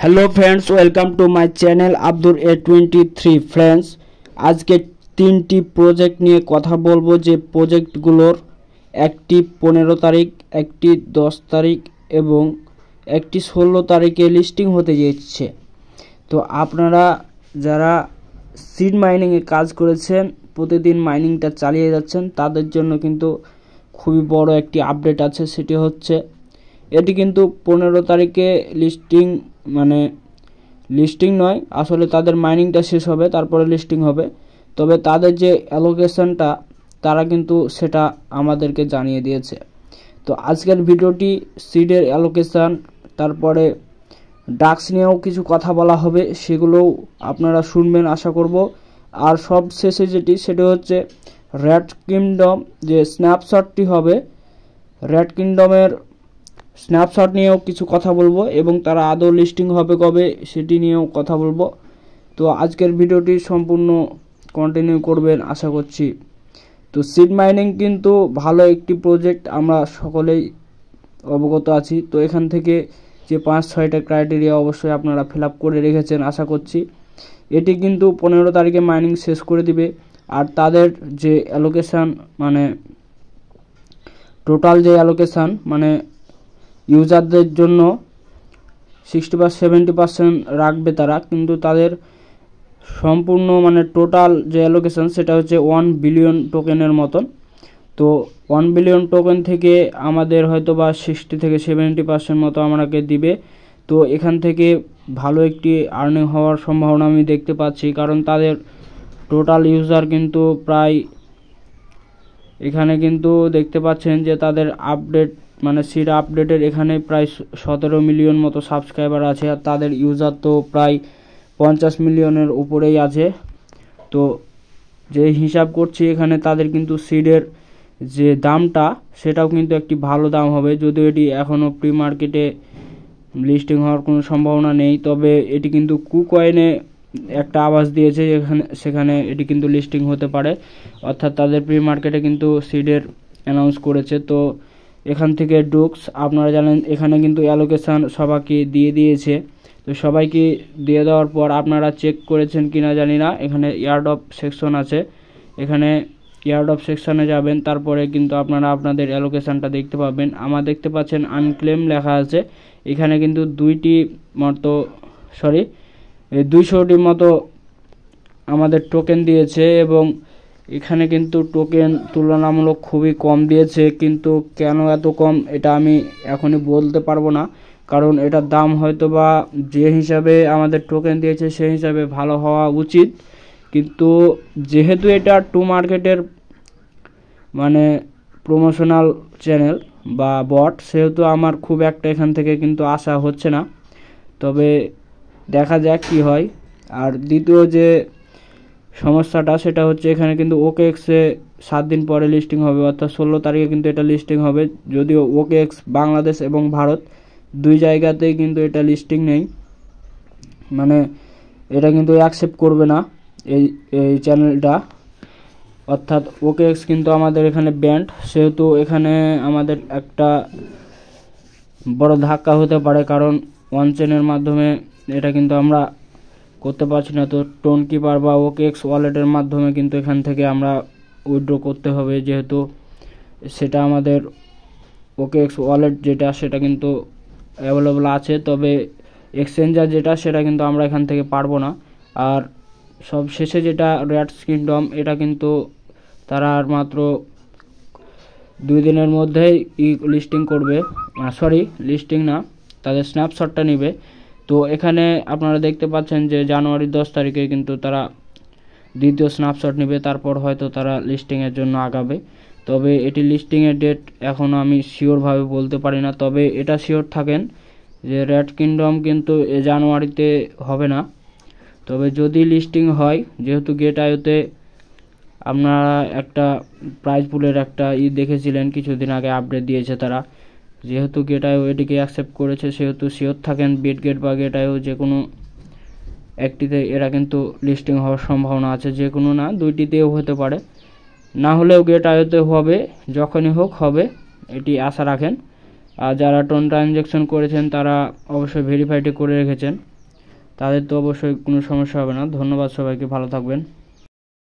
Hello friends, welcome to my channel Abdur A23 friends. आज के तीनटी project নিয়ে কথা বলবো যে প্রজেক্টগুলোর একটি 15 তারিখ, একটি 10 তারিখ এবং একটি 16 তারিখে লিস্টিং হতে যাচ্ছে। তো আপনারা যারা সিড মাইনিং এ কাজ করেছেন, প্রতিদিন মাইনিংটা চালিয়ে যাচ্ছেন, তাদের জন্য কিন্তু খুবই বড় একটি আপডেট আছে। সেটি হচ্ছে এটি কিন্তু 15 তারিখে লিস্টিং লিস্টিং নয়, আসলে তাদের মাইনিংটা শেষ হবে, তারপরে লিস্টিং হবে। তবে তাদের যে অ্যালোকেশনটা তারা কিন্তু সেটা আমাদেরকে জানিয়ে দিয়েছে। তো আজকের ভিডিওটি সিডের অ্যালোকেশন, তারপরে ডাক্স নিয়েও কিছু কথা বলা হবে, সেগুলোও আপনারা শুনবেন আশা করব। আর সব শেষে সেটা হচ্ছে রেড কিংডম যে স্ন্যাপশটটি হবে, রেড কিংডমের স্ন্যাপশট নিয়েও কিছু কথা বলবো এবং তারা আদৌ লিস্টিং হবে কবে সেটি নিয়েও কথা বলবো। তো আজকের ভিডিওটি সম্পূর্ণ কন্টিনিউ করবেন আশা করছি। তো সিড মাইনিং কিন্তু ভালো একটি প্রজেক্ট, আমরা সকলেই অবগত আছি। তো এখান থেকে যে 5-6টা ক্রাইটেরিয়া অবশ্যই আপনারা ফিল আপ করে রেখেছেন আশা করছি। এটি কিন্তু 15 তারিখে মাইনিং শেষ করে দিবে। আর তাদের যে অ্যালোকেশান টোটাল যে অ্যালোকেশান ইউজারদের জন্য 60-70% রাখবে তারা, কিন্তু তাদের সম্পূর্ণ টোটাল যে অ্যালোকেশন সেটা হচ্ছে 1 বিলিয়ন টোকেনের মতন। তো 1 বিলিয়ন টোকেন থেকে আমাদের হয়তো বা 60-70% মতো আমাকে দিবে। তো এখান থেকে ভালো একটি আর্নিং হওয়ার সম্ভাবনা আমি দেখতে পাচ্ছি, কারণ তাদের টোটাল ইউজার কিন্তু প্রায়, এখানে কিন্তু দেখতে পাচ্ছেন যে তাদের আপডেট সিড আপডেটের এখানে প্রায় 17 মিলিয়ন মতো সাবস্ক্রাইবার আছে। আর তাদের ইউজার তো প্রায় 50 মিলিয়নের উপরেই আছে। তো যে হিসাব করছি এখানে তাদের কিন্তু সিডের যে দামটা সেটাও কিন্তু একটি ভালো দাম হবে, যদিও এটি এখনও প্রি মার্কেটে লিস্টিং হওয়ার কোনো সম্ভাবনা নেই। তবে এটি কিন্তু কুকয়েনে একটা আভাস দিয়েছে সেখানে এটি কিন্তু লিস্টিং হতে পারে, অর্থাৎ তাদের প্রি মার্কেটে কিন্তু সিডের অ্যানাউন্স করেছে। তো এখান থেকে ডুক্স আপনারা জানেন এখানে কিন্তু অ্যালোকেশান সবাইকে দিয়ে দিয়েছে। তো সবাইকে দিয়ে দেওয়ার পর আপনারা চেক করেছেন কিনা জানি না, এখানে ইয়ারড্রপ সেকশন আছে, এখানে ইয়ারড্রপ সেকশনে যাবেন, তারপরে কিন্তু আপনারা আপনাদের অ্যালোকেশানটা দেখতে পাবেন। আমার দেখতে পাচ্ছেন আনক্লেম লেখা আছে, এখানে কিন্তু 200টির মতো আমাদের টোকেন দিয়েছে এবং এখানে কিন্তু টোকেন তুলনামূলক খুবই কম দিয়েছে। কিন্তু কেন এত কম এটা আমি এখনই বলতে পারবো না, কারণ এটার দাম হয়তো বা যে হিসাবে আমাদের টোকেন দিয়েছে সেই হিসাবে ভালো হওয়া উচিত। কিন্তু যেহেতু এটা টু মার্কেটের প্রমোশনাল চ্যানেল বা বট, সেহেতু আমার খুব একটা এখান থেকে কিন্তু আশা হচ্ছে না। তবে দেখা যাক কি হয়। আর দ্বিতীয় যে সমস্যাটা সেটা হচ্ছে এখানে কিন্তু OKX-এ 7 দিন পরে লিস্টিং হবে, অর্থাৎ 16 তারিখে কিন্তু এটা লিস্টিং হবে। যদিও OKX বাংলাদেশ এবং ভারত দুই জায়গাতেই কিন্তু এটা লিস্টিং নেই, এটা কিন্তু অ্যাকসেপ্ট করবে না এই চ্যানেলটা, অর্থাৎ OKX কিন্তু আমাদের এখানে ব্যান্ড। সেহেতু এখানে আমাদের একটা বড় ধাক্কা হতে পারে, কারণ ওয়ান চেনের মাধ্যমে এটা কিন্তু আমরা করতে পারছি না। তো টোন কিপার বা OKX ওয়ালেটের মাধ্যমে কিন্তু এখান থেকে আমরা উইথড্র করতে হবে, যেহেতু সেটা আমাদের OKX ওয়ালেট যেটা সেটা কিন্তু অ্যাভেলেবল আছে, তবে এক্সচেঞ্জার যেটা সেটা কিন্তু আমরা এখান থেকে পারবো না। আর সব শেষে যেটা রেড কিংডম, এটা কিন্তু তারা আর মাত্র 2 দিনের মধ্যেই লিস্টিং করবে, লিস্টিং না, তাদের স্ন্যাপশটটা নেবে। তো এখানে আপনারা দেখতে পাচ্ছেন যে জানুয়ারি 10 তারিখে কিন্তু তারা দ্বিতীয় স্ন্যাপশট নেবে, তারপর হয়তো তারা লিস্টিংয়ের জন্য আগাবে। তবে এটি লিস্টিংয়ের ডেট এখনও আমি শিওরভাবে বলতে পারি না। তবে এটা শিওর থাকেন যে রেড কিংডম কিন্তু জানুয়ারিতে হবে না। তবে যদি লিস্টিং হয়, যেহেতু গেট.আইওতে আপনারা একটা প্রাইজ পুলের একটা দেখেছিলেন কিছুদিন আগে, আপডেট দিয়েছে তারা, যেহেতু গেট.আইও এটিকে অ্যাকসেপ্ট করেছে সেহেতু শিওর থাকেন বিটগেট বা গেট.আইও যে কোনো একটিতে এরা কিন্তু লিস্টিং হওয়ার সম্ভাবনা আছে, যে কোনো না দুইটিতেও হতে পারে, না হলেও গেট.আইওতে হবে, যখনই হোক হবে, এটি আশা রাখেন। আর যারা টোন ট্রানজ্যাকশন করেছেন তারা অবশ্যই ভেরিফাইড করে রেখেছেন। তাদের তো অবশ্যই কোনো সমস্যা হবে না। ধন্যবাদ সবাইকে, ভালো থাকবেন।